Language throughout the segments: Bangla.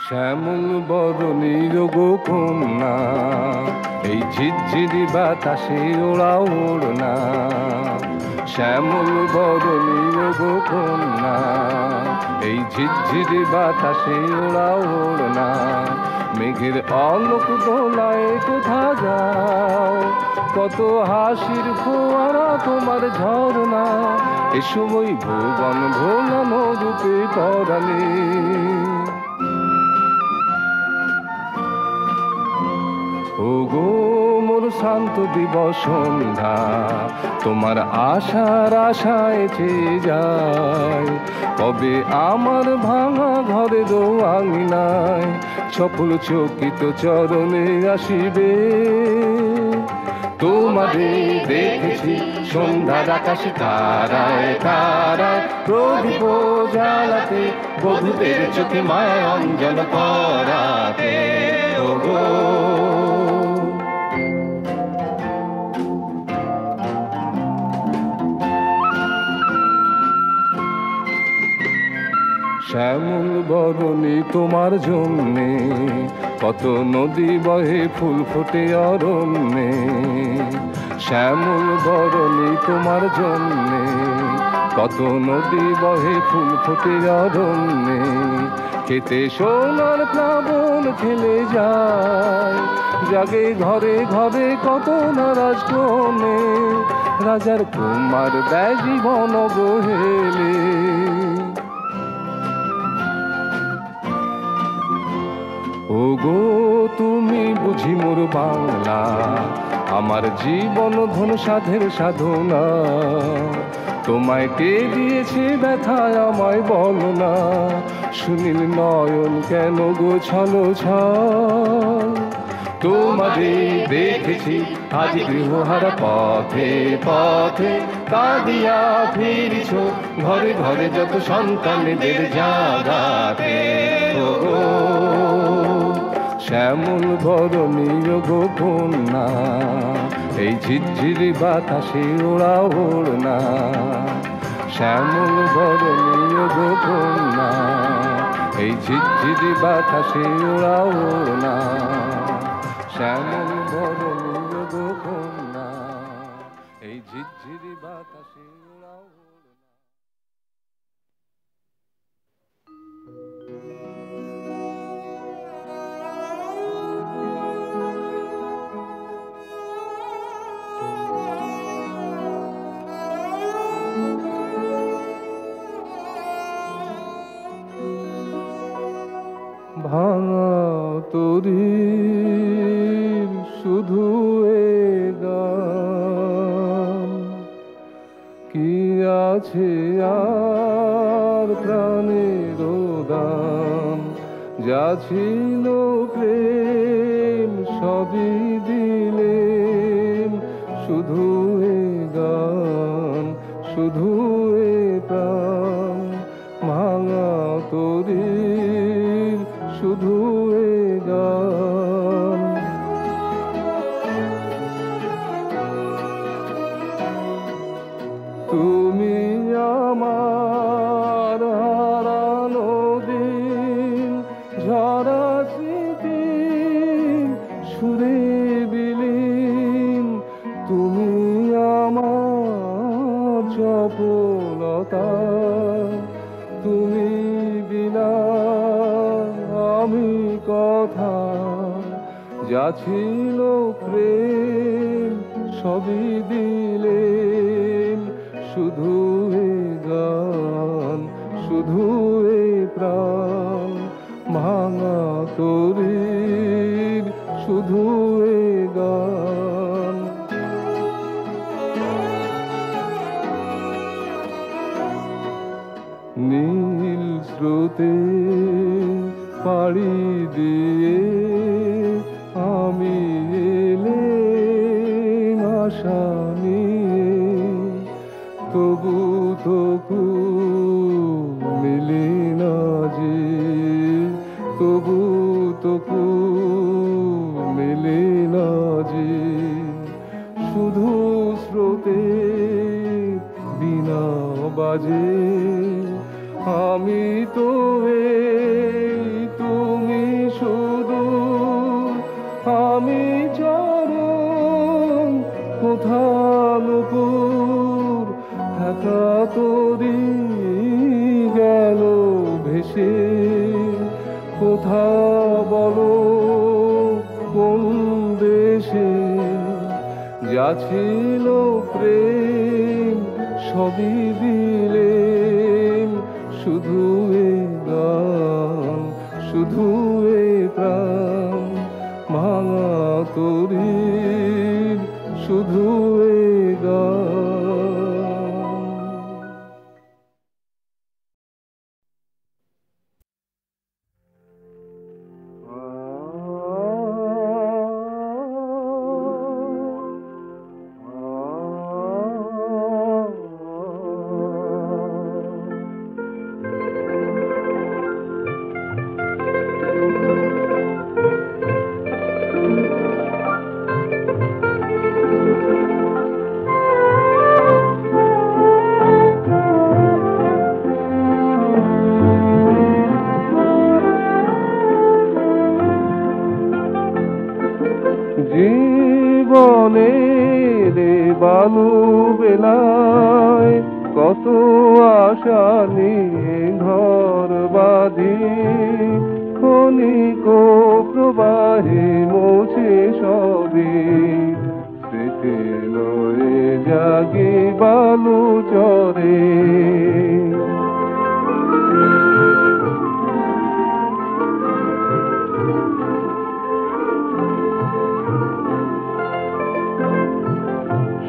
শ্যামল বরণী গো কন্যা, এই ঝিরঝিরি বাতাসে ওড়া ওড়না। শ্যামল বরণী গো কন্যা, এই ঝিরঝিরি বাতাসে ওড়া ওড়না। মেঘের অলোক দোলায় কোথা যাও, কত হাসির ফোয়ারা তোমার ঝরনা। এ সময় ভুবন ভোলানো রূপে পরাণে। ও গো মোর শান্ত দিবস সন্ধ্যা, তোমার আশার আশায় চেয়ে যায়। কবে আমার ভাঙা ঘরের আঙিনায় সফল চকিত চরণে আসিবে। তোমারে দেখেছি সন্ধ্যার আকাশে তারায় তারায়, প্রদীপ জ্বালাতে বধূদের চোখে মায়া অঞ্জন করাতে। ও গো শ্যামল বরণী তোমার জন্যে, কত নদী বহে ফুল ফোটে অরণ্যে। শ্যামল বরণী তোমার জন্যে, কত নদী বহে ফুল ফোটে অরণ্যে। খেতে সোনার প্লাবন খেলে যায়, জাগে ঘরে ঘরে কত নারাজ কোণে। রাজার কুমার দেয় জীবন অবহেলে। ও গো তুমি বুঝি মোর বাংলা, আমার জীবন ধন সাধের সাধনা। তোমায় কে দিয়েছে ব্যথায় আমায় বলো না, সুনীল নয়ন কেন গো ছলো ছল। তোমারে দেখেছি আজ গৃহহারা পথে পথে, কাঁদিয়া ফিরিছ ঘরে ঘরে যত সন্তানদের জাগাতে। ও গো শ্যামল বরণী গো কন্যা, এই ঝিরঝিরি বাতাসে ওড়া ওড়না। শ্যামল বরণী গো কন্যা, এই ঝিরঝিরি বাতাসে ওড়া ওড়না। শ্যামল বরণী গো কন্যা, এই ঝিরঝিরি বাতাসে ওড়া ওড়না। ভাঙা তরীর শুধু এ গান, কি আছে আর প্রাণের দাম। যা ছিল প্রেম সবই দিলেন, শুধু এ গান শুধু এ প্রাণ। ভাঙা তরীর শুধু এ গান। তুমি আমার হারানো দিন, ঝরা স্মৃতি সুরে বিলীন। তুমি আমার চপলতা, তুমি বিনা আমি কথা। যা ছিল প্রেম সবই দিলেন, শুধু এ গান শুধু এ প্রাণ। ভাঙা তরীর শুধু এ গান। নীল স্রোতে পাড়ি দিয়ে আমি এলেম আশা নিয়ে, তবু তবু মিলি না যে, তবু তবু মিলি না যে। শুধু স্রোতে বিনা বাজে, আমি তো এই তুমি কোথা বলো কোন দেশে, যা ছিল প্রেম সবই দিলেন, শুধু এ গান, শুধু এ প্রাণ ভাঙা তরীর, শুধু এ গান। জীবনের বালু বেলায় কত আশা নিয়ে ঘর বাঁধি, ক্ষণিক প্রবাহে মোছে সবে, স্মৃতি লয়ে জাগি বালু চরে।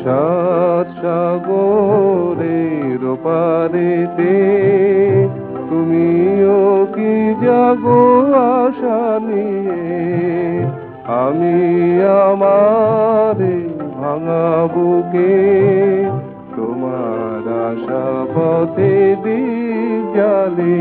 সাত সাগরের পারেতে তুমিও কি জাগো আশা নিয়ে, আমি আমার ভাঙা বুকে তোমার আশা পথে দীপ জ্বালি।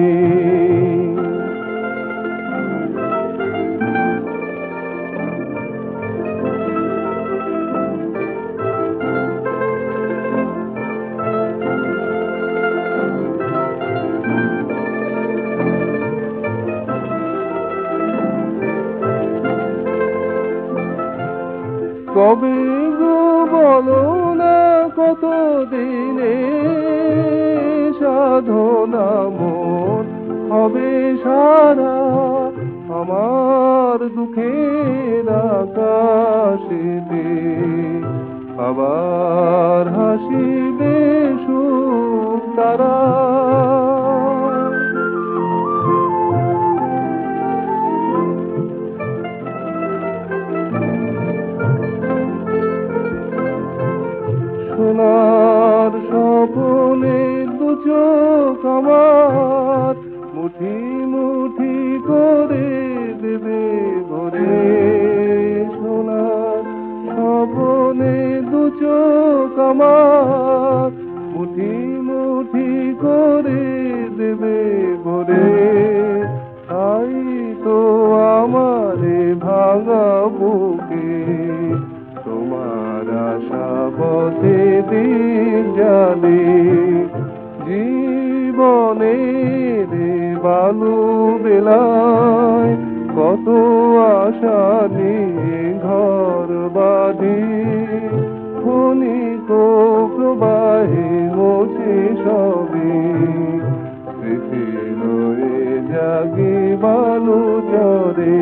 কবে গো বলো না কত দিনে সাধনা মোর হবে সারা, আমার দুঃখের আকাশেতে আবার হাসিবে সুখ তারা। সোনার স্বপনে দু চোখ আমার মুঠি মুঠি করে দেবে ভরে, সোনার স্বপনে দু চোখ আমার মুঠি মুঠি করে দেবে ভরে। তাই তো আমারে ভাঙা বুকে তোমার আশা পথে দিন জানি। জীবনের বালু বেলায় কত আশা নিয়ে ঘর বাঁধি, ক্ষণিক প্রবাহে মোছে সবে, স্মৃতি লয়ে জাগি বালু চরে।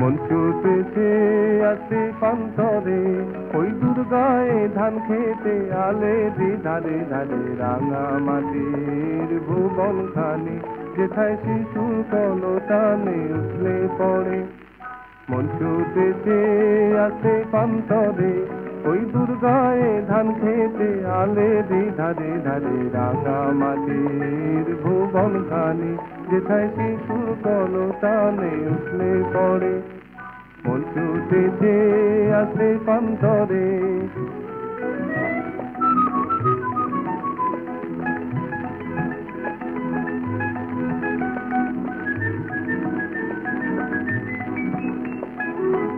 মন ছুটেছে আসে পান্তরে, ওই দুর্গায় ধান খেতে আলে ধারে ধারে রাঙা মাটির ভুবন খানি, যেথায় শিশুর কলতানে উঠলে পড়ে। মন ছুটেছে আসে পান্তরে, ওই দুর্গায় ধান খেতে আলে ধারে ধারে রাঙা মাটির ভুবন খানি, যেথায় শিশুর কলতানে উঠলে পড়ে। মন ছুটেছে আসে পান্তরে।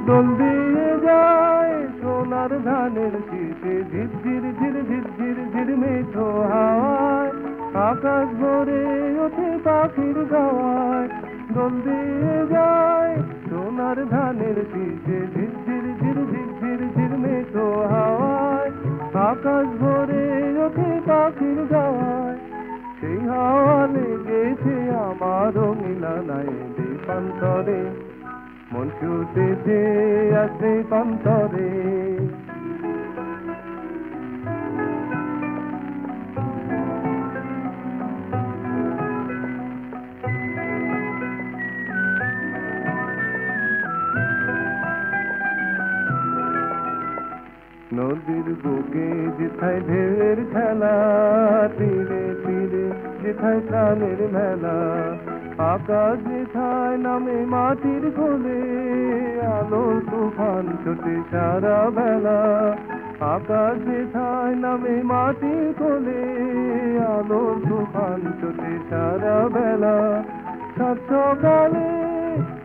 দোল দিয়ে যায় সোনার ধানের শীষে, ঝিরঝির ঝির ঝির ঝির ঝির মেঠো হাওয়ায় আকাশ ভরে ওঠে পাখির গাওয়ায়, দোল দিয়ে যায় সোনার ধানের শীষে, ঝিরঝির ঝিরঝির ঝিরঝির মেঘো হাওয়ায়। আকাশ ভরে ওঠে পাখির গাওয়ায়, সেই হাওয়া লেগেছে আমার মিলানায় দেশান্তরে, মন ছুটেছে আসে পান্তরে। নদীর বুকে যেথায় ঢেউয়ের খেলা, তীরে তীরে যেথায় প্রাণের মেলা, আকাশ যেথায় নামে মাটির কোলে, আলোর তুফান ছোটে সারা বেলা। আকাশ যেথায় নামে মাটির কোলে, আলোর তুফান ছোটে সারা বেলা। সাত সকালে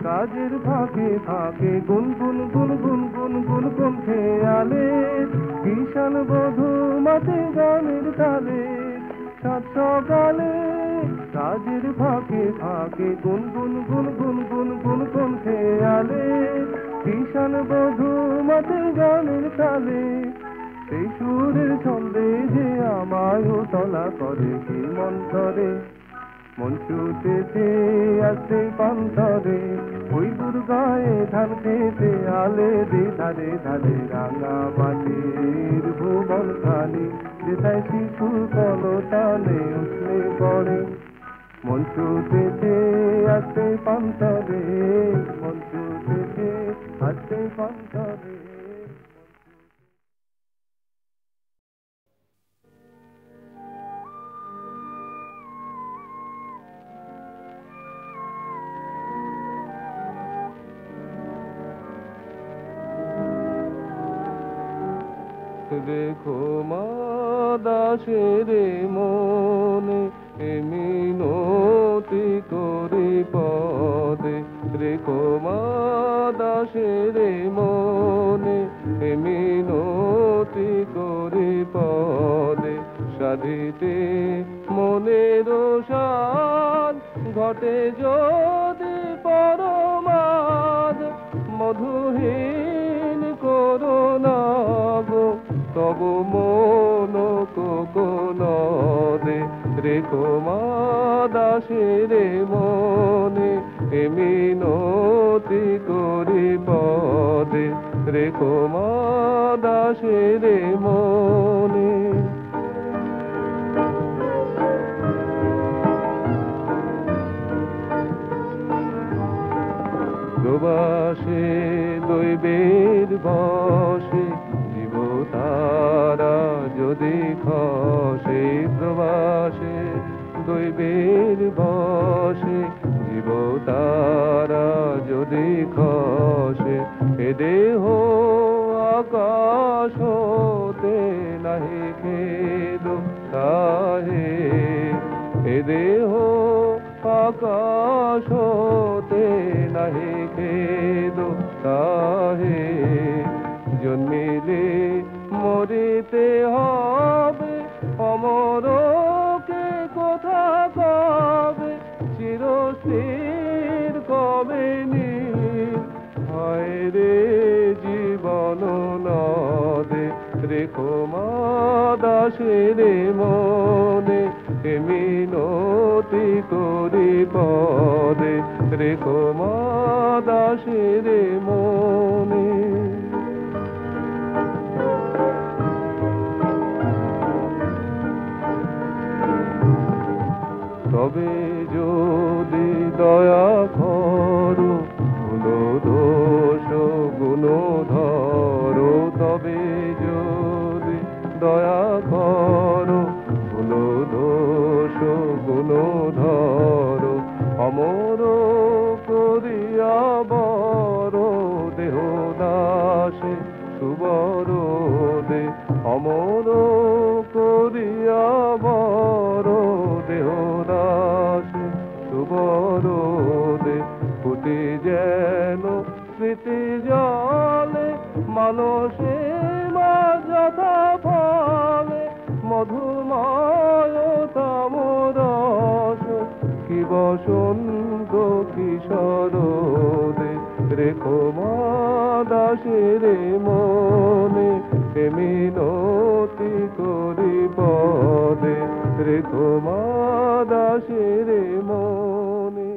কাজের ফাঁকে ফাঁকে গুনগুন গুনগুন গুনগুন গুন খেয়ালে, কিষান বধূ মাঠে গানের তালে। সাত সকালে কাজের ফাঁকে ফাঁকে গুনগুন গুনগুন গুনগুন গুন খেয়ালে, কিষান বধূ মাঠে গানের তালে। সেই সুরের ছন্দে যে আমায় তলা করে কি মন্তরে, মন ছুটেছে আসে পান্তরে, ওই দুর্গায় ধান খেতে আলে ধারে ধারে রাঙা মাটির ভুবন খানি, যেথায় শিশু কলতানে উঠলে পড়ে, মন ছুটেছে আসে পান্তরে, মন ছুটেছে আসে পান্তরে। রেখো মা দাসের মনে মিনতি করি পদে, রেখো মা দাসের মনে মিনতি করি পদে। সাধিতে মনের সাধ ঘটে যদি পরমাদ, মধুহীন করুণা গো তব মন কোকনদে। রেখো মা দাসের মনে মিনতি করি পদে, রেখো মা দাসের মনে। প্রবাসে দৈবের বসে জীব তারা যদি খসে, প্রবাসে দৈবের বসে জীব তারা যদি খসে, এ দেহ আকাশ হতে নাহি খেদ তাহে, এ দেহ আকাশ হতে নাহি খেদ তাহে। জন্মিলে মরিতে হবে, অমরকে কোথা কবে, চিরস্থির কবে নীল হয় রে জীবন নদে। রেখো মা দাসের মনে মিনতি করি পদে, রেখো মা দাসের মনে। তবে যদি দয়া করো গুণ দোষ গুণ ধরো, তবে যদি দয়া করো গুণ দোষ গুণ ধরো, অমর করিয়া বড় দেহ দাসে সুবর দে, অমর করিয়া বড় দেহ দাসে সুবর দে। বসন্ত কিশোরদে রেখো মা দাসের মনে মিনতি করি পদে রেখো মা দাসের মনে।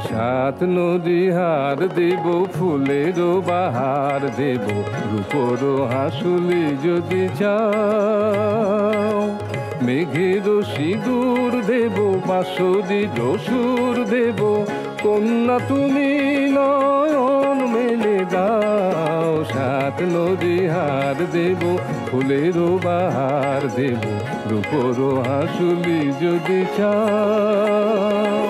সাত নদী হার দেব ফুলের বাহার দেব রূপর হাসুলি যদি চাও মেঘের সিঁদুর দেব বাঁশরি রসুর দেব কন্যা তুমি নয়ন মেলে দাও। সাত নদী হার দেব ফুলের বাহার দেব রূপর হাসুলি যদি চাও।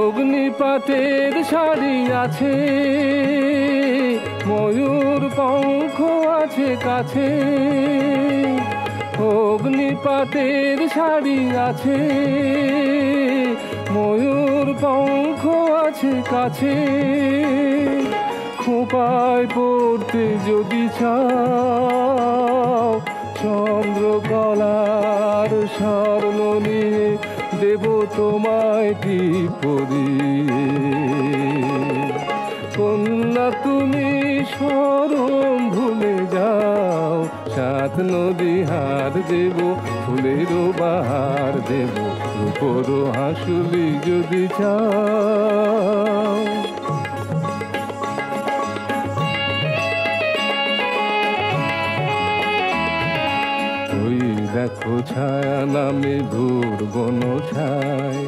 অগ্নিপাতের শাড়ি আছে ময়ূর পঙ্খ আছে কাছে অগ্নিপাতের শাড়ি আছে ময়ূর পঙ্খ আছে কাছে খোঁপায় পড়তে যদি চাও চন্দ্রকলার স্বর্ণ নিয়ে দেব তোমায় টিপরি কন্যা তুমি শরম ভুলে যাও। সাত নদী হার দেব ফুলের বাহার দেব রূপর হাসুলি যদি চাও। ওই দেখো ছায়া নামে দূর বন ছায়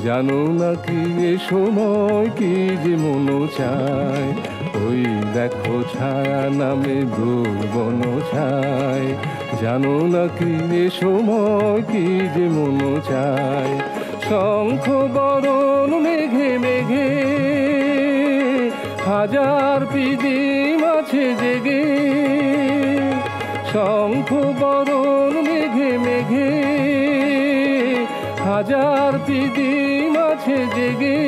জানো না কি এ সময় কি যে মন চায়। ওই দেখো ছায়া নামে দূর বন ছায় জানো না কি এ সময় কি যে মন চায়। শঙ্খ বরণ মেঘে মেঘে হাজার পিদিম আছে জেগে শঙ্খ বরণ মেঘে মেঘে হাজার পিদিম আছে জেগে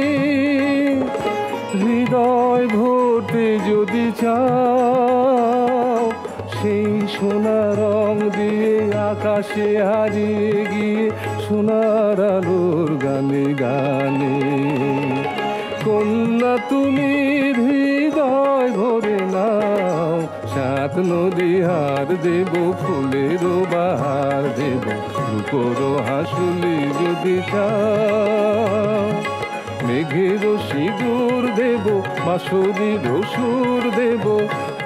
হৃদয় ভরতে যদি চাও সেই সোনা রং দিয়ে আকাশে হারিয়ে গিয়ে সোনার আলোর গানে গানে কন্যা তুমি হৃদয় ভরে নাও। সাত নদী হার দেব ফুলের বাহার দেব রূপর হাসুলি যদি চাও মেঘের সিঁদুর দেব বাঁশরি রসুর দেব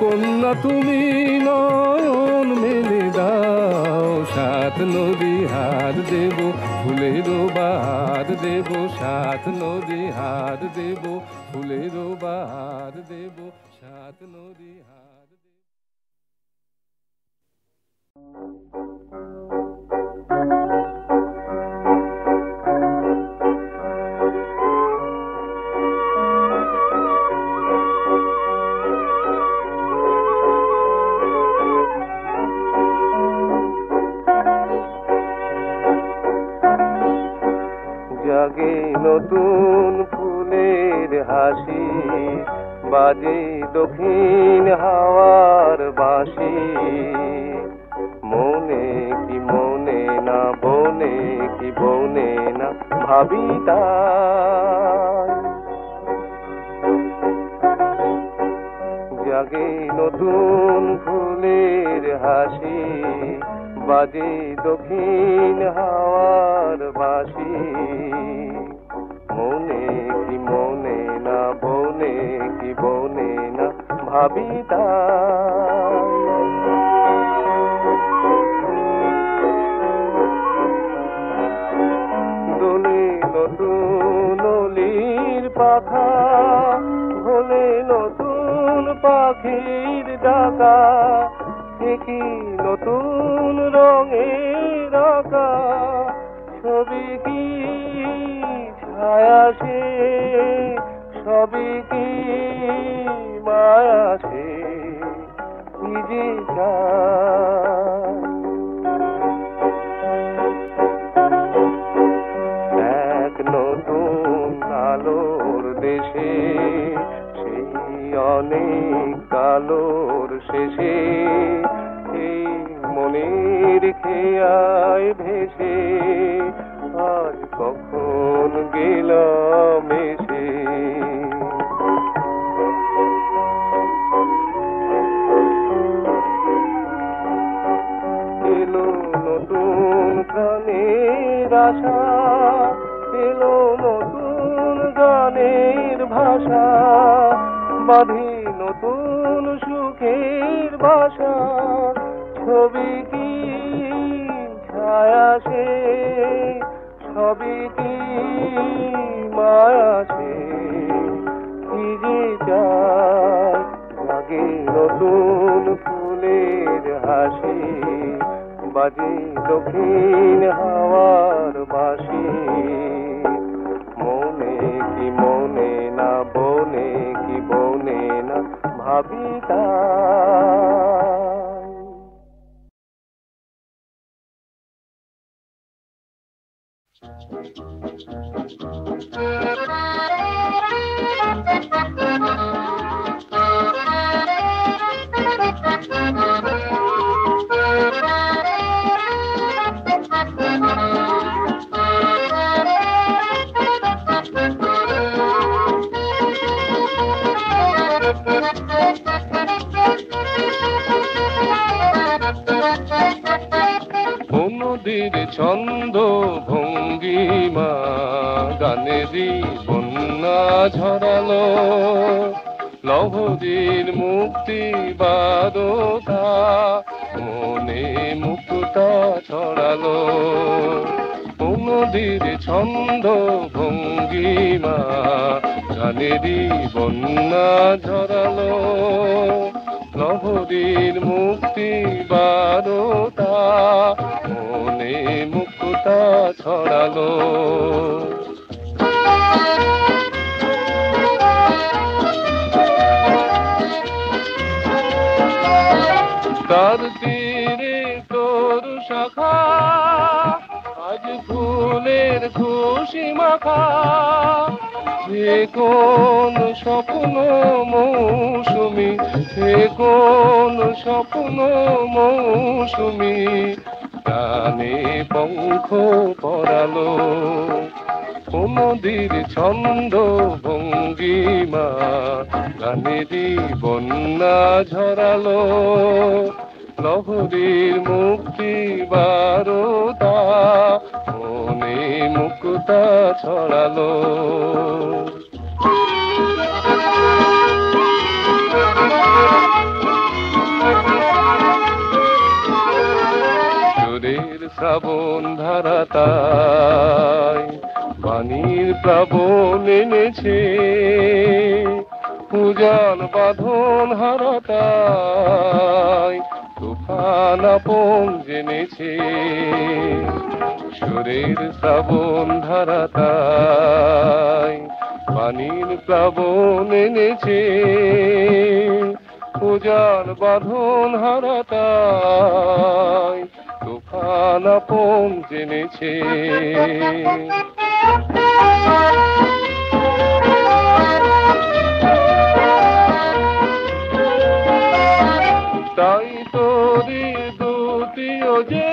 কন্যা তুমি নয়ন মেলে দাও। সাত নদী হার দেব ফুলের বাহার দেব সাত নদী হার দেব ফুলের বাহার দেব সাত নদী হার দেব। জাগে নতুন ফুলের হাসি বাজে দক্ষিণ হাওয়ার বাঁশি মনে কি মনে না বনে কি বনে না ভাবি তাই। জাগে নতুন ফুলের হাসি বাজে দক্ষিণ হাওয়ার বাঁশি মনে কি মনে না বনে কি বনে না ভাবি তাই। দোলে নতুন অলির পাখা ভোলে নতুন পাখির ডাকা কি নতুন রঙের ছবি কি ছায়া সে, সবই কি মায়া সে, কি যে চায়। এক নতুন আলোর দেশে, সেই অনেক কালোর শেষে, এই মনের খেয়ায় ভেসে আজ কখন গেলাম এসে। এলো নতুন প্রাণের আশা, এলো নতুন গানের ভাষা, বাঁধি নতুন সুখের বাসা। ছবি কি ছায়া সে, সবই কি মায়া সে, কি যে চায়। জাগে নতুন ফুলের হাসি, বাজে দক্ষিণ হাওয়ার বাঁশি। মনে কি মনে না, বনে কি বনে না, ভাবি তাই। নদীর ছন্দ ভঙ্গিমা গানেরই বন্যা ঝরালো, লহরীর মুক্তি বারতা মনে মুক্তা ছড়ালো। নদীর ছন্দ ভঙ্গিমা গানেরই বন্যা ঝরালো, লহরীর মুক্তি বারতা মনে মুক্তা ছড়ালো। তার তীরে তরু শাখা আজ ফুলের খুশি মাখা, সে কোন স্বপ্ন মৌসুমি, সে কোন স্বপ্ন মৌসুমি, গানে পঙ্খ পরালো। নদীর ছন্দ ভঙ্গিমা গানেরই বন্যা ঝরালো, লহরীর মুক্তি বারতা মনে মুক্তা ছড়ালো। সুরের শ্রাবণ ধারাতাই বাণীর প্লাবন এনেছে, পূজার বাঁধন হারাতাই তুফান আপন জেনেছে। সুরের শ্রাবণ ধারাতাই বাণীর প্লাবন এনেছে, পূজার বাঁধন হারাতাই তুফান আপন জেনেছে। তাই তোরি দ্বিতীয় যে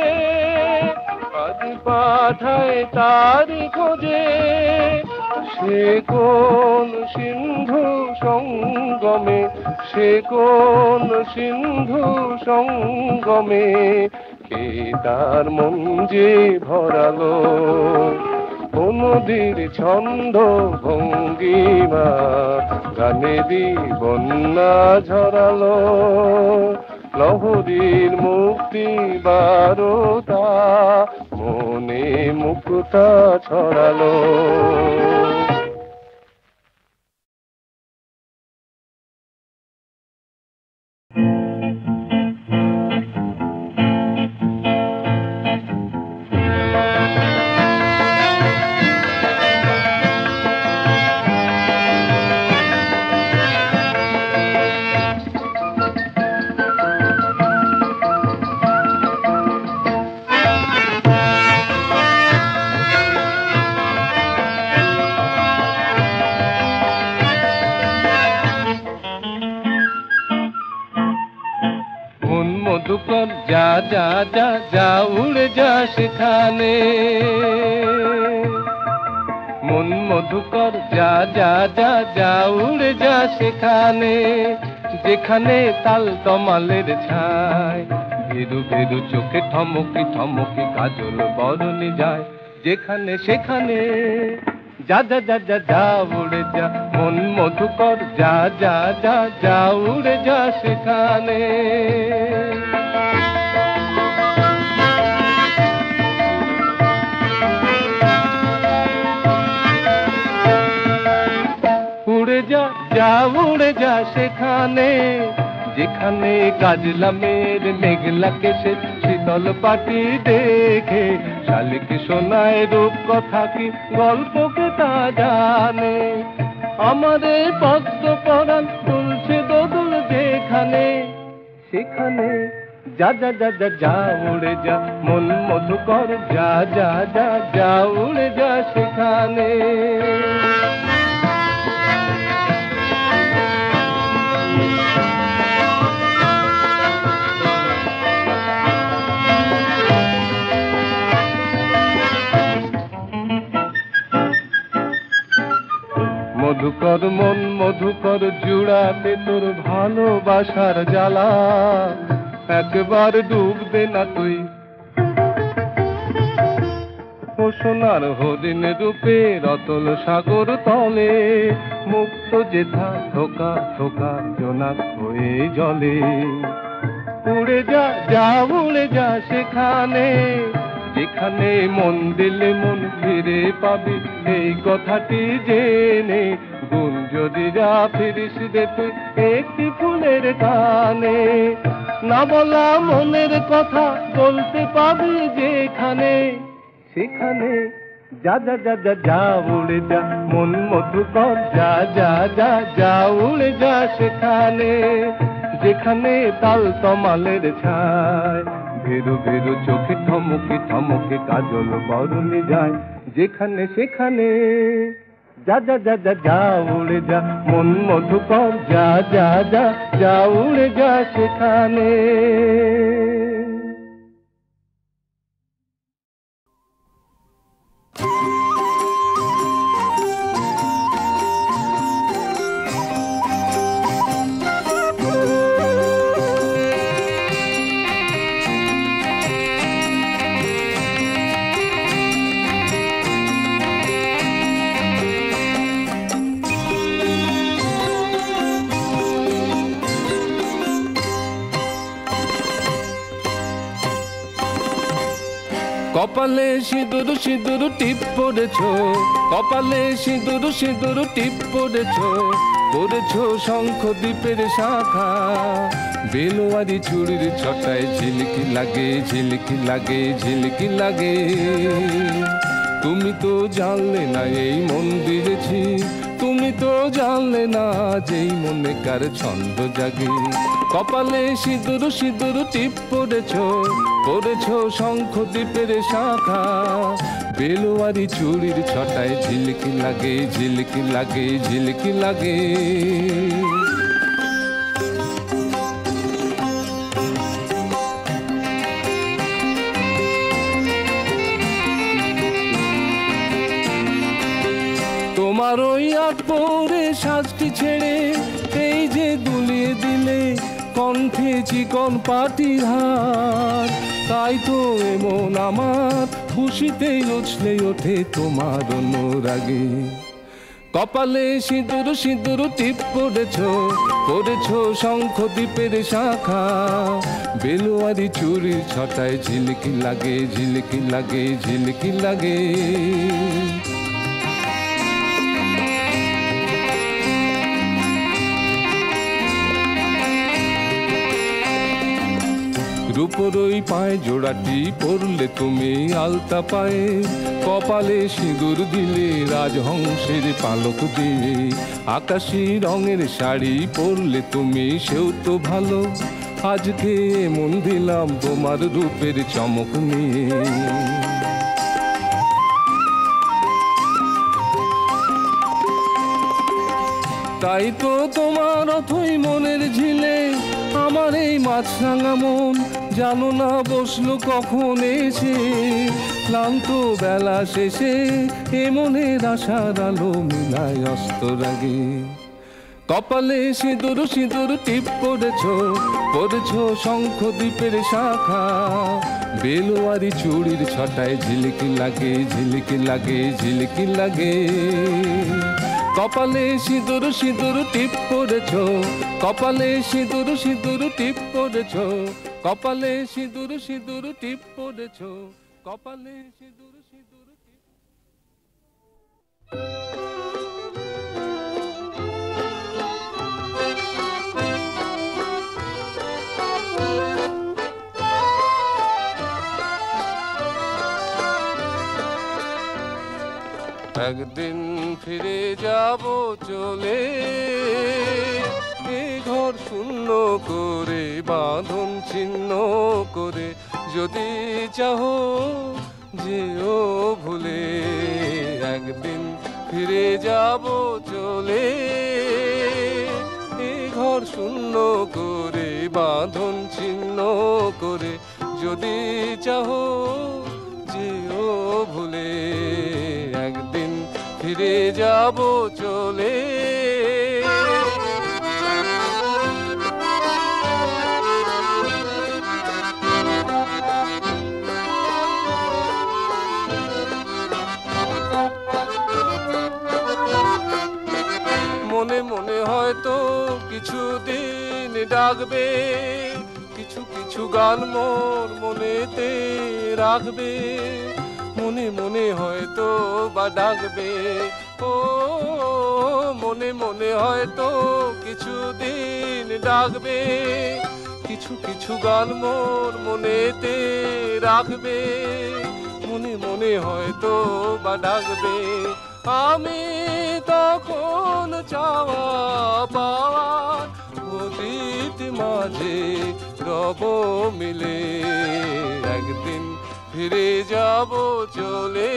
আজ পাঠায় তার খোঁজে, সে কোন সিন্ধু সঙ্গমে, সে কোন সিন্ধু সঙ্গমে, কে তার মন যে ভরালো। নদীর ছন্দ ভঙ্গিমা গানেরই বন্যা ঝরালো, লহরীর মুক্তি বারতা মনে মুক্তা ছড়ালো। যা যা উড়ে যা সেখানে। মন মধুকর যা যা যা যা উড়ে যা সেখানে, যেখানে তাল তমালের ছায়, ভেরু ভেরু চোখে ঠমকি ঠমকি কাজল বরণে যায়, যেখানে সেখানে যা যা যা যা যা উড়ে যা। মন মধুকর যা যা যা যা উড়ে যা সেখানে। উড়ে যা যা উড়ে যা সেখানে, যেখানে কাজলা মেয়ের মেঘলা কেশে শীতল পাটি দেখে, শালিক শোনায় রূপ কথা কি গল্পকে তা জানে। আমারে পদ্ম পরাণ তুলছে দোদুল যেখানে সেখানে, যা যা যা যা যা উড়ে যা। মন মধুকর যা যা যা যা উড়ে যা সেখানে। মধুকর মন মধুকর জুড়াতে তোর ভালোবাসার জ্বালা, একবার ডুব দে না তুই ও সোনার হরিণ রূপে রতল সাগর তলে, মুক্ত যেথা থোকা থোকা জোনাক হয়ে জলে। উড়ে যা যা উড়ে যা সেখানে, যেখানে মন দিলে মন ফিরে পাবি এই কথাটি জেনে। গুণ যদি যা ফিরিস দে তুই একটি ফুলের কানে, না বলা মনের কথা বলতে পাবি যেখানে সেখানে, যা যা যা যা যা উড়ে যা। মন মধুকর যা যা যা যা উড়ে যা সেখানে, যেখানে তাল তমালের ছায়, ভেরু ভেরু চোখে ঠমকে ঠমকে কাজল বরণে যায়, যেখানে সেখানে যা যা যা যা যা উড়ে যা। মন মধুকর যা যা যা যা উড়ে যা সেখানে। কপালে সিঁদুর সিঁদুর টিপ পড়েছ, কপালে সিঁদুর সিঁদুর টিপ পড়েছ, পড়েছ শঙ্খ দ্বীপের শাখা, বেলোয়ারি চুড়ির ছটায় ঝিলকি লাগে ঝিলকি লাগে ঝিলকি লাগে। তুমি তো জানলে না এই মন দিয়েছি, তুমি তো জানলে না যেই মনে কার ছন্দ জাগে। কপালে সিঁদুর সিঁদুর টিপ পড়েছ, পড়েছ শঙ্খ দ্বীপের শাখা, বেলোয়ারি চুড়ির ছটায় ঝিলকি লাগে ঝিলকি লাগে ঝিলকি লাগে। তোমার ওই আট পরে সাজটি ছেড়ে এই যে দুলিয়ে দিলে কণ্ঠে চিকন পাটির হার, তাই তো এমন আমার খুশিতেই উছলে ওঠে তোমার অনুরাগে। কপালে সিঁদুর সিঁদুর টিপ পড়েছ, পড়েছ শঙ্খ দ্বীপের শাখা, বেলোয়ারি চুড়ির ছটায় ঝিলকি লাগে ঝিলকি লাগে ঝিলকি লাগে। রূপোর ওই পায়ে জোড়াটি পরলে তুমি আলতা পায়ে, কপালে সিঁদুর দিলে রাজহংসের পালক দিয়ে, আকাশি রঙের শাড়ি পরলে তুমি সেও তো ভালো, আজকে মন দিলাম তোমার রূপের চমক নিয়ে। তাই তো তোমার অথই মনের ঝিলে আমার এই মাছরাঙা মন জানো না বসলো কখন এসে ক্লান্ত বেলা শেষে এ মনের আশার আলো মিলায় অস্তর আগে। কপালে সিঁদুর সিঁদুর টিপ পড়েছ শঙ্খ দ্বীপের শাখা, বেলোয়ারি চুড়ির ছটায় ঝিলিকি লাগে ঝিলিকি লাগে ঝিলিকি লাগে। কপালে সিঁদুর সিঁদুর টিপ পড়েছ, কপালে সিঁদুর সিঁদুর টিপ পড়েছ, কপালে সিঁদুর সিঁদুর টিপ পড়েছ, কপালে সিঁদুর সিঁদুর টিপ। একদিন ফিরে যাব চলে, এ ঘর শূন্য করে বাঁধন ছিন্ন করে, যদি চাহো যেও ভুলে। একদিন ফিরে যাব চলে, এ ঘর শূন্য করে বাঁধন ছিন্ন করে, যদি চাহো যেও ভুলে। একদিন ফিরে যাব চলে। মনে মনে হয়তো কিছুদিন ডাকবে, কিছু কিছু গান মোর মনেতে রাখবে। মনে মনে হয়তো বা ডাকবে, ও মনে মনে হয়তো কিছুদিন ডাকবে, কিছু কিছু গান মোর মনেতে রাখবে। মনে মনে হয়তো বা ডাকবে, আমি তখন চাওয়া পাওয়ার অতীত মাঝে রব মিলে। একদিন ফিরে যাব চলে,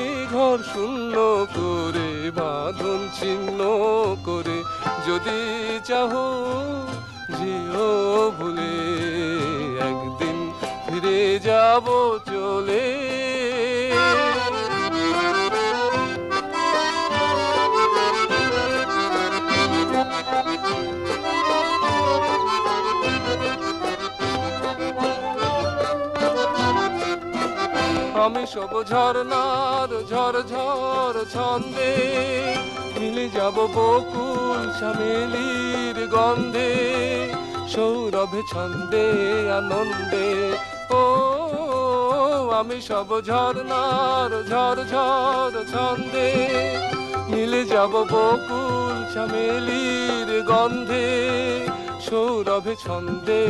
এ ঘর শূন্য করে বাঁধন ছিন্ন করে, যদি চাহো যেও ভুলে। একদিন ফিরে যাব চলে। আমি সব ঝরনার ঝরঝর ছন্দে মিলে যাব বকুল চামেলির গন্ধে, সৌরভে ছন্দে আনন্দে। ও আমি সব ঝরনার ঝরঝর ছন্দে মিলে যাব বকুল চামেলির গন্ধে, সৌরভে ছন্দে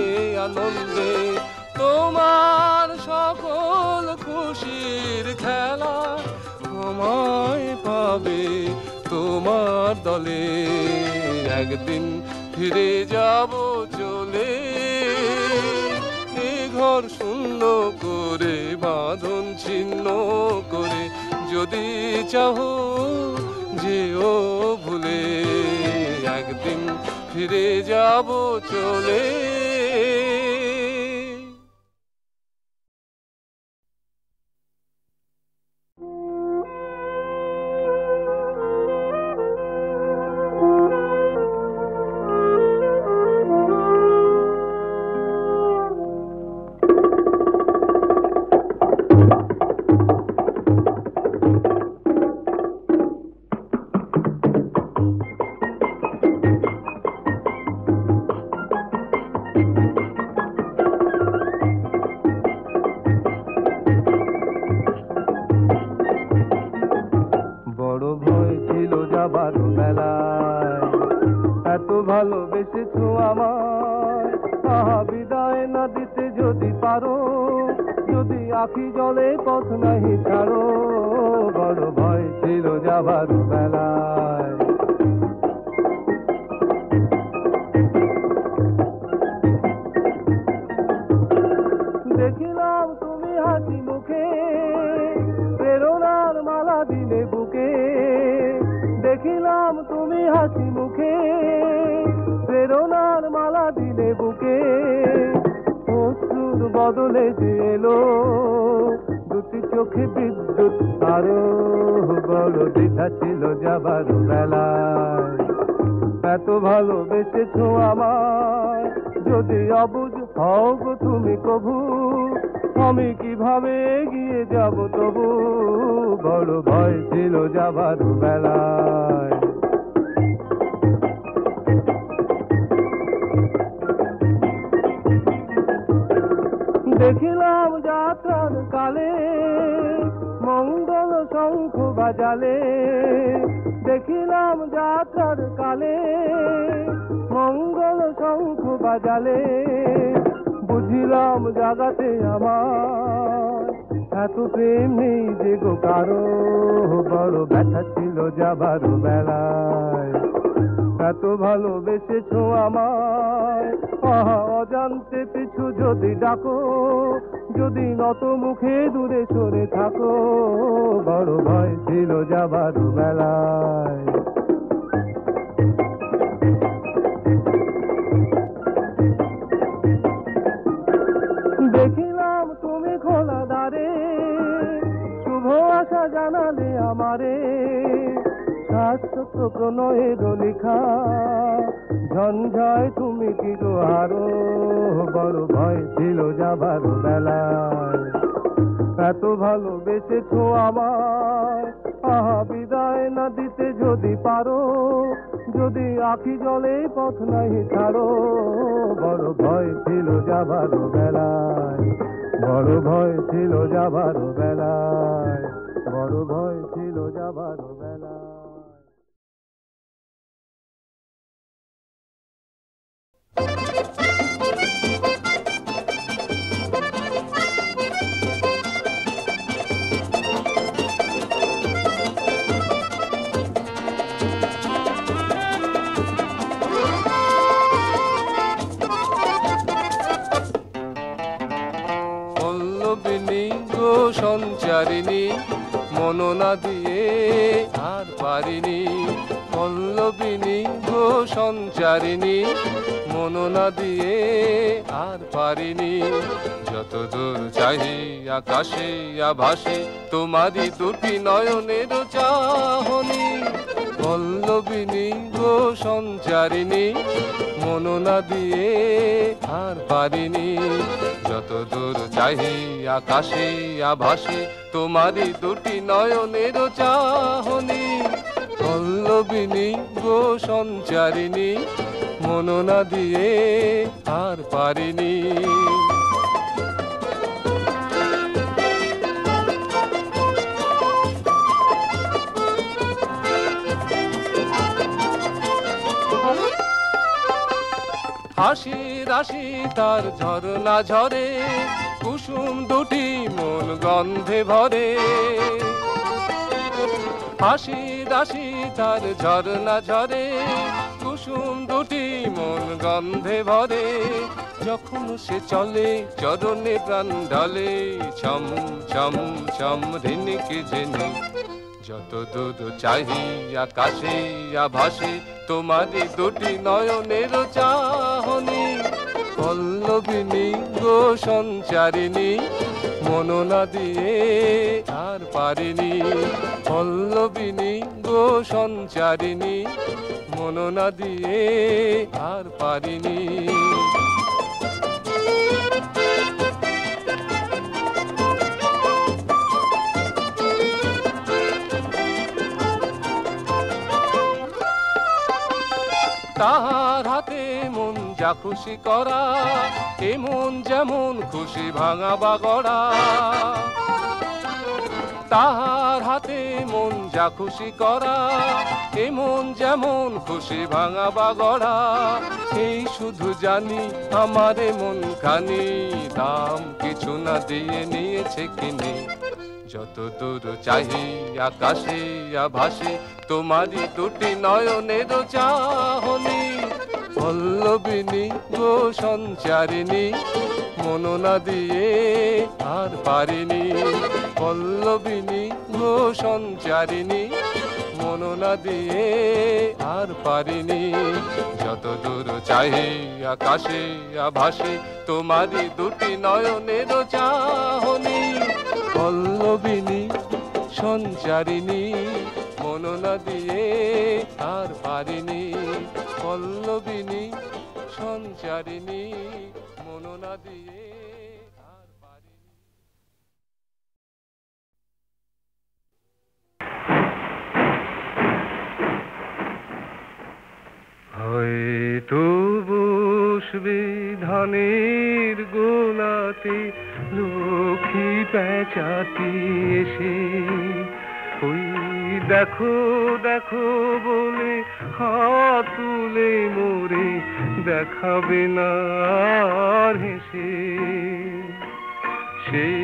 আনন্দে। তোমার সকল খুশির খেলা আমায় পাবে তোমার দলে। একদিন ফিরে যাব চলে, এ ঘর শূন্য করে বাঁধন ছিন্ন করে, যদি চাহো যেও ভুলে। একদিন ফিরে যাব চলে। এত ভালোবেসেছো আমায়, আহা বিদায় না দিতে যদি পারো, যদি আখি জলে পথ নাহি ছাড়ো। বড় ভয় ছিল যাবার বেলায়, দেখিলাম তুমি হাসি মুখে প্রেরণার মালা দিলে বুকে। দেখিলাম তুমি হাসি মুখে প্রেরণার মালা দিলে বুকে। মধুর বদলে যে এলো দুটি চোখে বিদ্যুৎ আরো বড় দ্বিধা ছিল যাবার বেলায় এত ভালোবেসেছো আমায় যদি অবুঝ হও গো তুমি কভু আমি কিভাবে এগিয়ে যাব তবু বড় ভয় ছিল যাবার বেলায় দেখিলাম যাত্রার কালে মঙ্গল শঙ্খ বাজালে দেখিলাম যাত্রার কালে মঙ্গল শঙ্খ বাজালে বুঝিলাম জাগাতে আমার এত প্রেম নেই যে গো কারো বড় ব্যথা ছিল যাবার বেলায় এত ভালোবেসেছো আমায় অজান্তে পিছু যদি ডাকো যদি নত মুখে দূরে সরে থাকো বড় ভয় ছিল যাবার বেলায় দেখিলাম তুমি খোলা দ্বারে শুভ আশা জানালে আমারে শাশ্বত প্রণয়ের লেখা ঝঞ্ঝায় তুমি কি গো আরো বড় ভয় ছিল যাবার বেলায় এত ভালোবেসেছো আমায় বিদায় না দিতে যদি পারো যদি আখি জলে পথ নাই ছাড়ো বড় ভয় ছিল যাবার বেলায় বড় ভয় ছিল যাবার বেলায় বড় ভয় ছিল যাবার বেলায় সঞ্চারিণী মননা দিয়ে আর পারিনি পল্লবিনী গো সঞ্চারিণী মননা দিয়ে আর পারিনি যত দূর চাহি আকাশে আভাসে তোমারই দুটি নয়নের চাহনি পল্লবিনী গো সঞ্চারিণী মননা দিয়ে আর পারিনি যত দূর চাহি আকাশে আভাসে তোমারই দুটি নয়নের চাহনি পল্লবিনী গো সঞ্চারিণী মননা দিয়ে আর পারিনি হাসি রাশি তার ঝরনা ঝরে কুসুম দুটি মন গন্ধে ভরে হাসি রাশি তার ঝরনা ঝরে কুসুম দুটি মন গন্ধে ভরে যখন সে চলে চরণে প্রাণ ঢলে ছম ছম ছম রিনিকে জেনে যত দূর চাহি আকাশে আভাসে তোমারই দুটি নয়নের চাহনি পল্লবিনী গো সঞ্চারিণী মননা দিয়ে আর পারিনি পল্লবিনী গো সঞ্চারিণী মননা দিয়ে আর পারিনি তাহার হাতে মন যা খুশি করা এ মন যেমন খুশি ভাঙা বাগড়া তাহার হাতে মন যা খুশি করা এ মন যেমন খুশি ভাঙা বাগড়া এই শুধু জানি আমারে মন খানি দাম কিছু না দিয়ে নিয়েছে কিনে যত দূর চাহি আকাশে আভাসে তোমারই দুটি নয়নের চাহনি পল্লবিনী গো সঞ্চারিণী মননা দিয়ে আর পারিনি পল্লবিনী গো সঞ্চারিণী, মন না দিয়ে আর পারিনি। যত দূর চাহি আকাশে আভাসে তোমারই দুটি নয়নের চাহনি। পল্লবিনী সঞ্চারিণী, মন না দিয়ে আর পারিনি। পল্লবিনী সঞ্চারিণী, মন না দিয়ে আর পারিনি। হয়তো বসবে ধানের গোলাতে লক্ষ্মী পেঁচাটি এসে, ওই দেখো দেখো বলে হাত তুলে মোরে দেখাবে না আর হেসে। সেই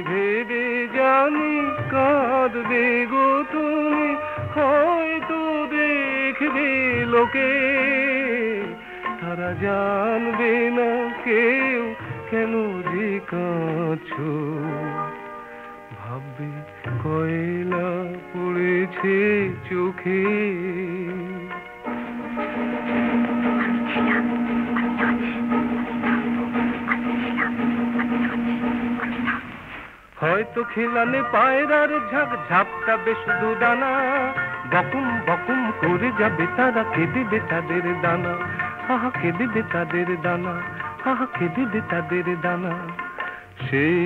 ভেবে জানি কাঁদবে গো তুমি, হয়তো দেখবে লোকে, তারা জানবে না কেউ কেন যে কাঁদছো। ভাববে কয়লা পড়েছে চোখে। হয়তো খিলানে পায়রার ঝাঁক ঝাপটাবে শুধু ডানা, বকুম বকুম করে যাবে তারা, কেঁদেবে তাদের দানা। আহা কেঁদেবে তাদের দানা, আহা কেঁদেবে তাদের দানা। সেই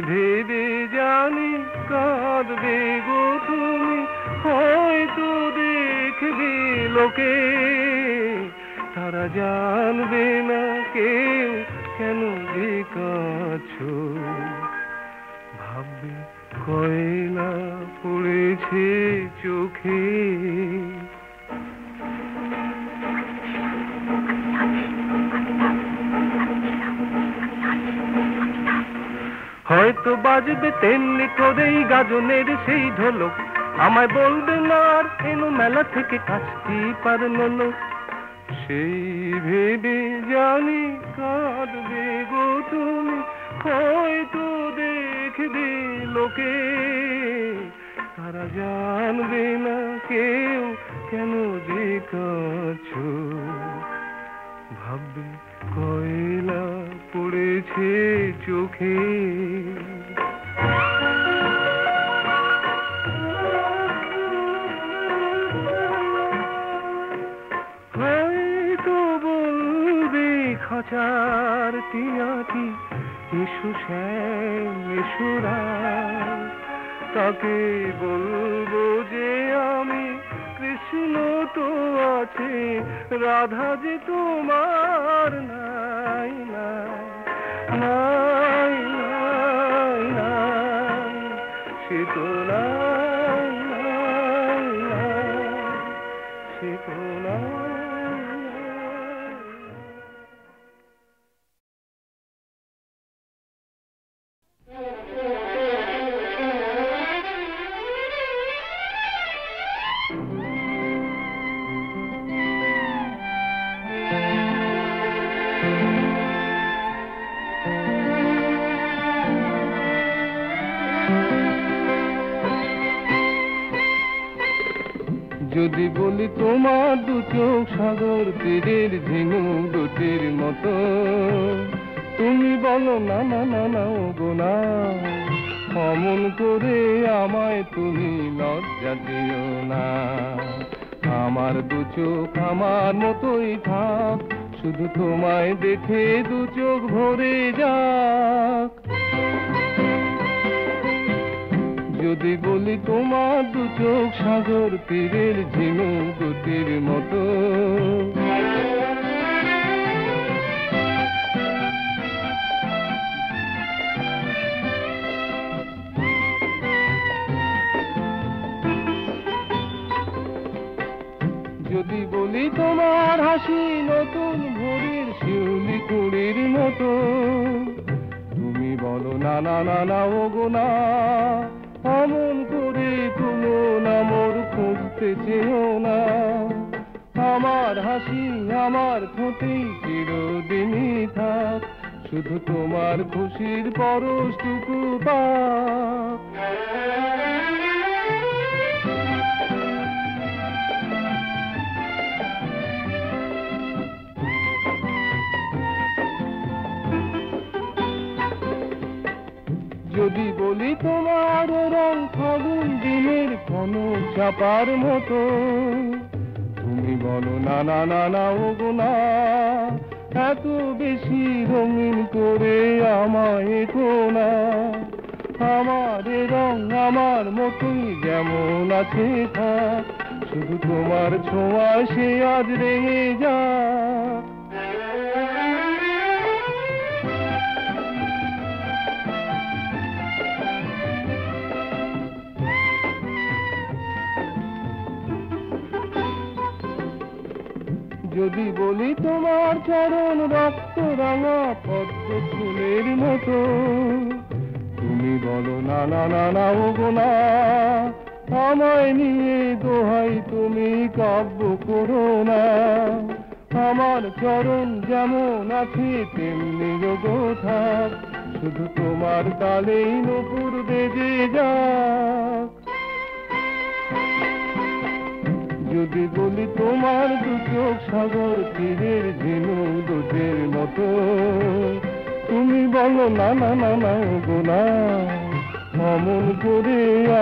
ভেবে জানি কাঁদবে গো তুমি, হয়তো দেখবে লোকে, তারা জানবে না কেউ কেন যে কাঁদছো। ভাববে কয়লা পড়েছে চোখে। হয়তো বাজবে তেমনি করেই গাজনের সেই ঢোলক, আমায় বলবে না আর এনো মেলা থেকে কাছটি পার নোলক। সেই ভেবে জানি কাঁদবে গো তুমি, হয়তো দেখবে লোকে, তারা জানবে না কেউ কেন যে কাঁদছো। ভাববে কয়লা পড়েছে চোখে। হয়তো বলবে খাঁচার টিয়াটি, এসো শ্যাম এসো রাম, তাকে বলবো যে আমি কৃষ্ণ তো আছে, রাধা যে তোমার নাই নাই নাই নাই নাই, সে তো নাই নাই নাই, সে তো নাই। যদি বলি তোমার দু চোখ সাগর তীরের ঝিনুক দুটির মতো, তুমি বলো না না না না গো না, অমন করে আমায় তুমি লজ্জা দিও না। আমার দু চোখ আমার মতোই থাক, শুধু তোমায় দেখে দু চোখ ভরে যাক। যদি বলি তোমার দু চোখ সাগর তীরের ঝিনুক দুটির মতো, যদি বলি তোমার হাসি নতুন ভোরের শিউলি কুড়ির মতো, তুমি বলো না না না না ও গো না, অমন করে তুলো না মোর খুঁজতে চেও না। আমার হাসি আমার ঠোঁটেই চিরদিনই থাক, শুধু তোমার খুশির পরশটুকু পাক। যদি বলি তোমার রং ফাগুন দিনের ঘন চাপার মতো, তুমি বলো না না না না ওগো না, এত বেশি রঙিন করে আমায় কোনা। আমার এ রং আমার মতোই যেমন আছে থাক, শুধু তোমার ছোঁয়া সে আজ রেঙে যা। যদি বলি তোমার চরণ রক্ত রাঙা পদ্ম ফুলের মতো, তুমি বলো না না না না ওগো না, আমায় নিয়ে দোহাই তুমি কাব্য করো না। আমার চরণ যেমন আছে তেমনি ওগো থাক, শুধু তোমার তালেই নূপুর বেজে যাক। যদি বলি তোমার দু চোখ সাগর তীরের ঝিনুক দুধের মতো, তুমি বলো না না না না গো না, অমন করে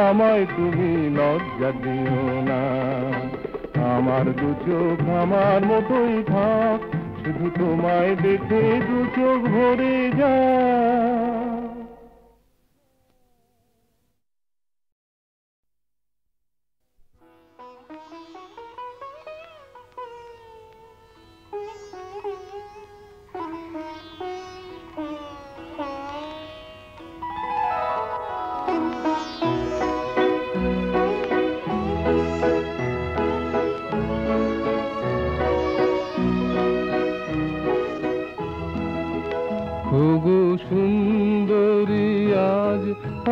আমায় তুমি লজ্জা দিও না। আমার দু চোখ আমার মতোই থাক, শুধু তোমায় দেখে দু চোখ ভরে যায়। ওগো সুন্দরী আজ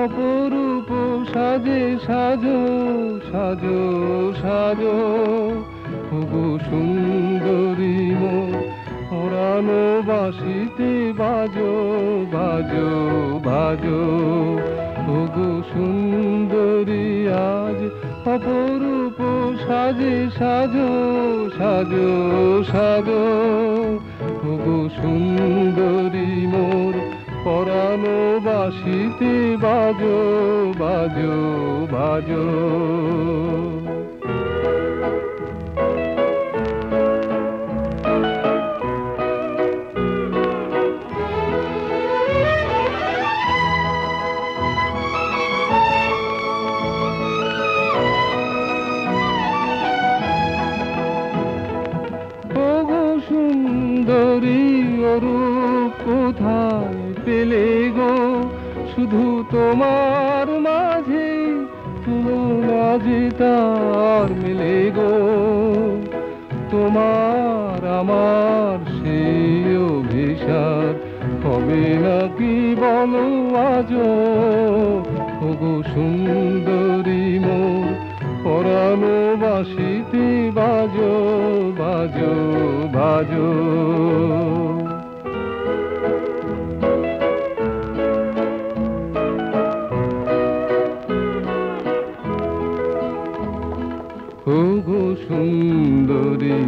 অপরূপ সাজে সাজো সাজো সাজো, ওগো সুন্দরী মোর পরানো বাঁশিতে বাজো বাজো বাজো। ওগো সুন্দরী আজ অপরূপ সাজে সাজো সাজো সাজো, ওগো সুন্দরী মোর পরানো বাঁশিতে বাজো বাজো বাজো। সুন্দরী অরূপ কোথায় পেলে গো, শুধু তোমার মাঝে তুলনা যে তার মেলে গো। তোমার আমার সেই অভিসার হবে নাকি বলো আজো, ওগো সুন্দরী মোর পরানো বাঁশিতে বাজো বাজো বাজো। ওগো সুন্দরী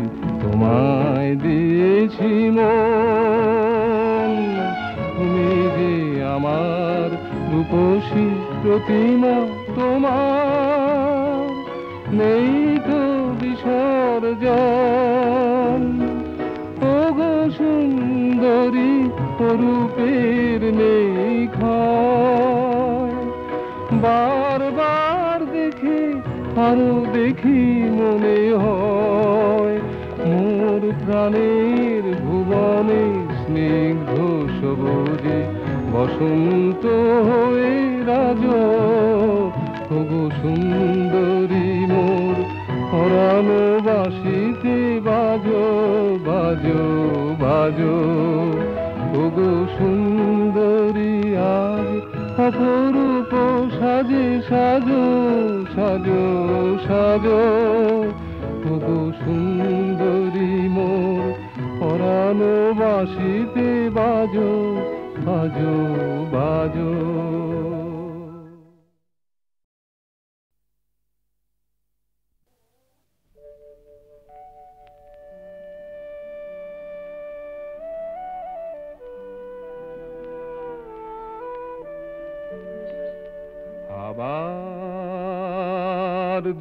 তোমায় দিয়েছি মন, তুমি যে আমার রূপসী প্রতিমা, তোমার নেই তো বিসর্জন। ওগো সুন্দরী রূপের নেই ক্ষয়, বারবার দেখে আরো দেখি মনে হয়, মোর প্রাণের ভুবনে স্নিগ্ধ সবুজে বসন্ত হয়ে রাজ। ওগো সুন্দরী মোর পরানো বাঁশিতে বাজো বাজো বাজো। ওগো সুন্দরী আজ অপরূপ সাজে সাজো সাজো সাজো, ওগো সুন্দরী মোর পরানো বাঁশিতে বাজো বাজো বাজো। আবার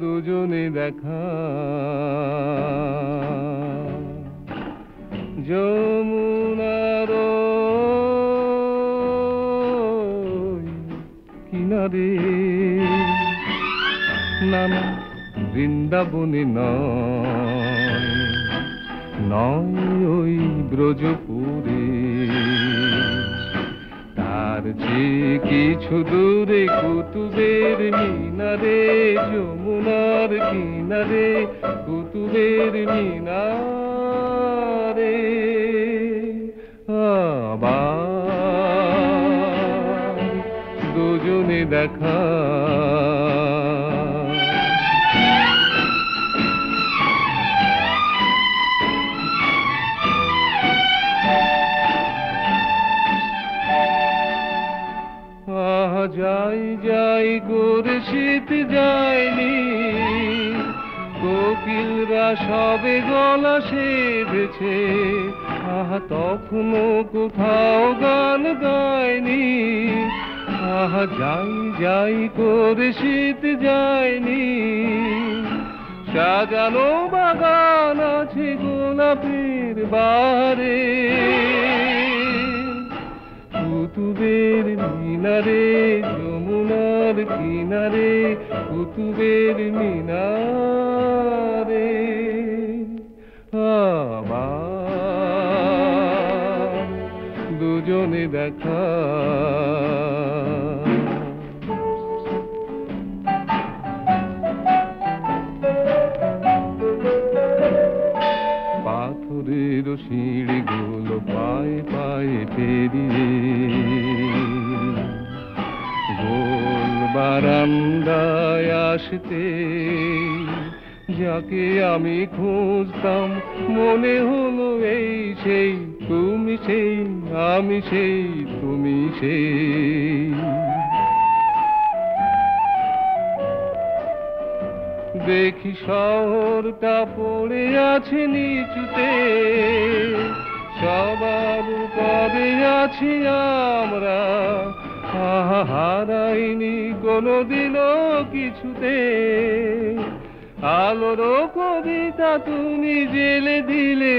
দুজনে দেখা যমুনার কিনারে, নানা বৃন্দাবনে নয়, নয় ওই ব্রজপুরে, তার চেয়ে কিছু দূরে কুতুবের মিনারে, যমুনার কিনারে কুতুবের মিনারে আবার দুজনে দেখা। যাই যাই করে শীত যায়নি, কোকিলরা সবে গলা সেধেছে, আহা তখনও কোথাও গান গায়নি। আহা যাই যাই করে শীত যায়নি, সাজানো বাগান আছে গোলাপের বারে, কুতুবের মিনারে, যমুনার কিনারে কুতুবের মিনারে আবার দুজনে দেখা। পাথরের সিঁড়িগুলো পায়ে পায়ে পেরিয়ে গোল বারান্দায় আসতে, যাকে আমি খুঁজতাম মনে হলো এই সেই, তুমি সেই আমি সেই তুমি সেই। দেখি শহরটা পড়ে আছে নিচুতে, সবার উপরে আছি আমরা, আহা হারাইনি কোনোদিনও কিছুতে। আলোর কবিতা তুমি জেলে দিলে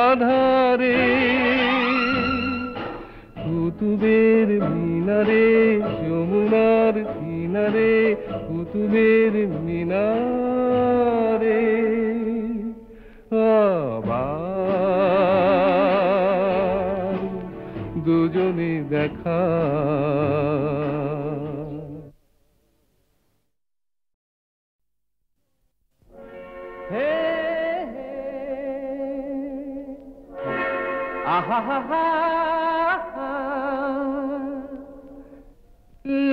আধারে, কুতুবের মিনারে, যমুনার কিনারে কুতুবের মিনারে আবার দুজনে দেখা। হে আহা হা হা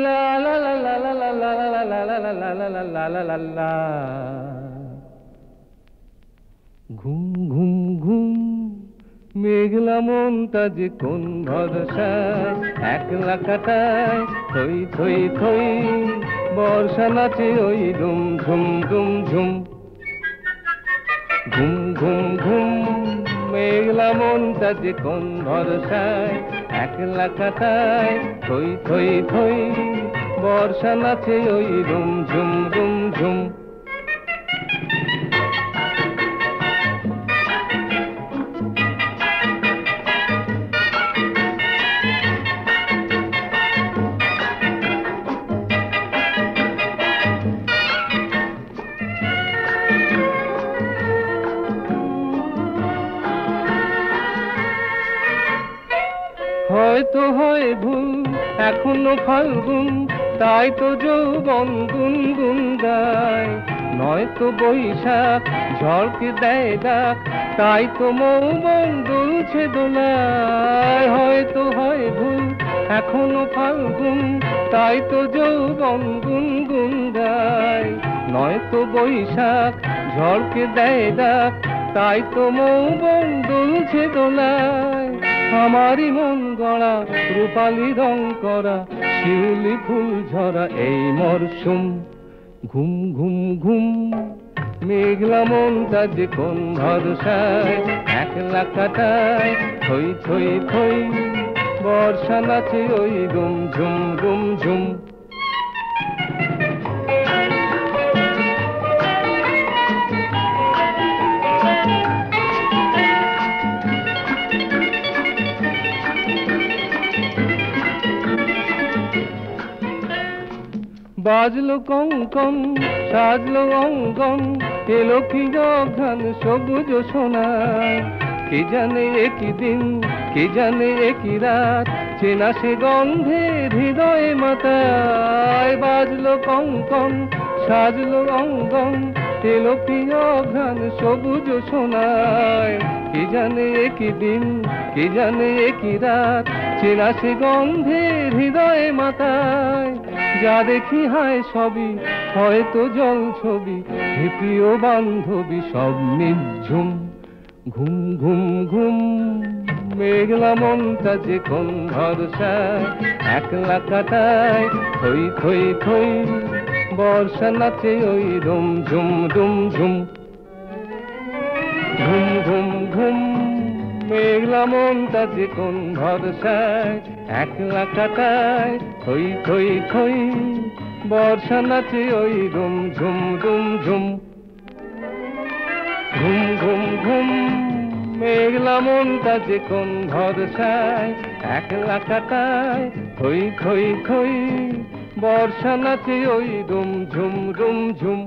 লা লা লা লা লা লা লা লা লা লা লা লা লা লা লা। ঘুম ঘুম ঘুম মেঘলা মনটা যে কোন ভরসায় একলা কাটায়, থই থই থই বর্ষা নাচে ওই ধুম ঝুম ঝুম ঝুম। ঘুম ঘুম ঘুম মেঘলা মনটা যে কোন ভরসায় একলা কাটায়, থই থই থই বর্ষা নাচে ওই রুম ঝুম রুম ঝুম। হয়তো হয় ভুল এখনো ফাল্গুন, তাই তো যৌবন গুনগুন গায়, নয়তো বৈশাখ ঝড়কে দেয় ডাক, তাই তো মৌবন দুলছে দোলায়। হয়তো হয় ভুল এখনো ফাল্গুন, তাই তো যৌবন গুনগুন গায়, নয়তো বৈশাখ ঝড়কে দেয় ডাক, তাই তো মৌবন দুলছে দোলায়। আমারই মন গড়া রূপালি রং করা শিউলি ফুল ঝরা এই মরশুম। ঘুম ঘুম ঘুম মেঘলা মনটা যে কোন ভরসায় একলা কাটায়, থই থই থই বর্ষা নাচে ওই গুম ঝুম গুম ঝুম। বাজলো কঙ্কন, সাজলো অঙ্গন, এলো কি অঘ্রাণ সবুজ সোনায়। কে জানে একই দিন, কে জানে একই রাত, চেনা সে গন্ধে হৃদয়ে মাতায়। বাজলো কঙ্কন, সাজলো অঙ্গন, এলো কি অঘ্রাণ সবুজ সোনায়। কে জানে একই দিন, কে জানে একই রাত, চেনা সে গন্ধে হৃদয়ে মাতায়। যা দেখি হায় সবই হয়তো জল ছবি, হে প্রিয় বান্ধবী সব নিঝুম। ঘুম ঘুম ঘুম মেঘলা মনটা যে কোন ভরসায়, একলা কাটায় থই থই থই, বর্ষা নাচে ওই রুম ঝুম রুম ঝুম। ঘুম ঘুম ঘুম মেঘলা মনটা যে কোন ভরসায়, একলা কাটায় থই থই থই, বর্ষা নাচে ওই রুম ঝুম রুম ঝুম। ঘুম ঘুম ঘুম মেঘলা মনটা যে কোন ভরসায়, একলা কাটায় থই থই থই, বর্ষা নাচে ওই রুম ঝুম রুম ঝুম।